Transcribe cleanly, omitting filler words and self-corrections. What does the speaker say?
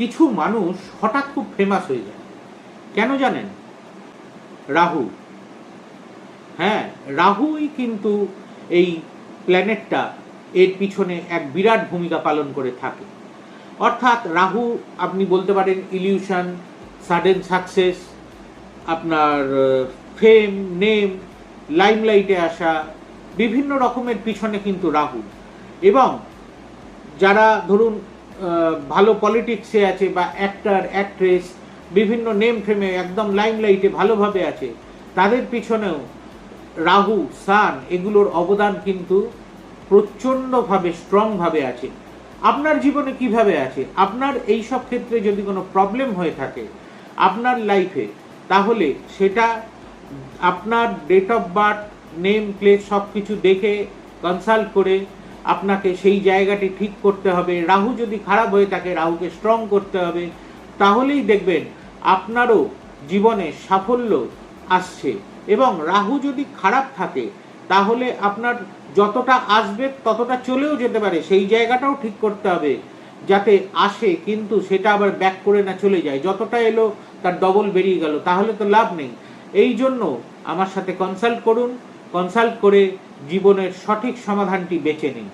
কিছু মানুষ হঠাৎ খুব ফেমাস হয়ে যায়, কেন জানেন? রাহু। হ্যাঁ, রাহুই কিন্তু এই প্ল্যানেটটা এর পিছনে এক বিরাট ভূমিকা পালন করে থাকে। অর্থাৎ রাহু আপনি বলতে পারেন ইলিউশন, সাডেন সাকসেস, আপনার ফেম, নেম, লাইমলাইটে আসা, বিভিন্ন রকমের পিছনে কিন্তু রাহু। এবং যারা ধরুন ভালো পলিটিক্সে আছে বা অ্যাক্টর, অ্যাক্ট্রেস, বিভিন্ন নেম ফেমে একদম লাইমলাইটে ভালোভাবে আছে, তাদের পিছনেও রাহু, সান এগুলোর অবদান কিন্তু প্রচণ্ডভাবে স্ট্রংভাবে আছে। আপনার জীবনে কিভাবে আছে? আপনার এই সব ক্ষেত্রে যদি কোনো প্রবলেম হয়ে থাকে আপনার লাইফে, তাহলে সেটা আপনার date of birth, name, place সব কিছু দেখে কনসাল্ট করে আপনাকে সেই জায়গাটি ঠিক করতে হবে। রাহু যদি খারাপ হয়ে থাকে রাহুকে স্ট্রং করতে হবে, তাহলেই দেখবেন আপনারও জীবনে সাফল্য আসছে। এবং রাহু যদি খারাপ থাকে তাহলে আপনার যতটা আসবে ততটা চলেও যেতে পারে, সেই জায়গাটাও ঠিক করতে হবে যাতে আসে কিন্তু সেটা আবার ব্যাক করে না চলে যায়। যতটা এলো তার ডবল বেরিয়ে গেল, তাহলে তো লাভ নেই। এই জন্য আমার সাথে কনসাল্ট করুন, কনসাল্ট করে জীবনের সঠিক সমাধানটি বেছে নিন।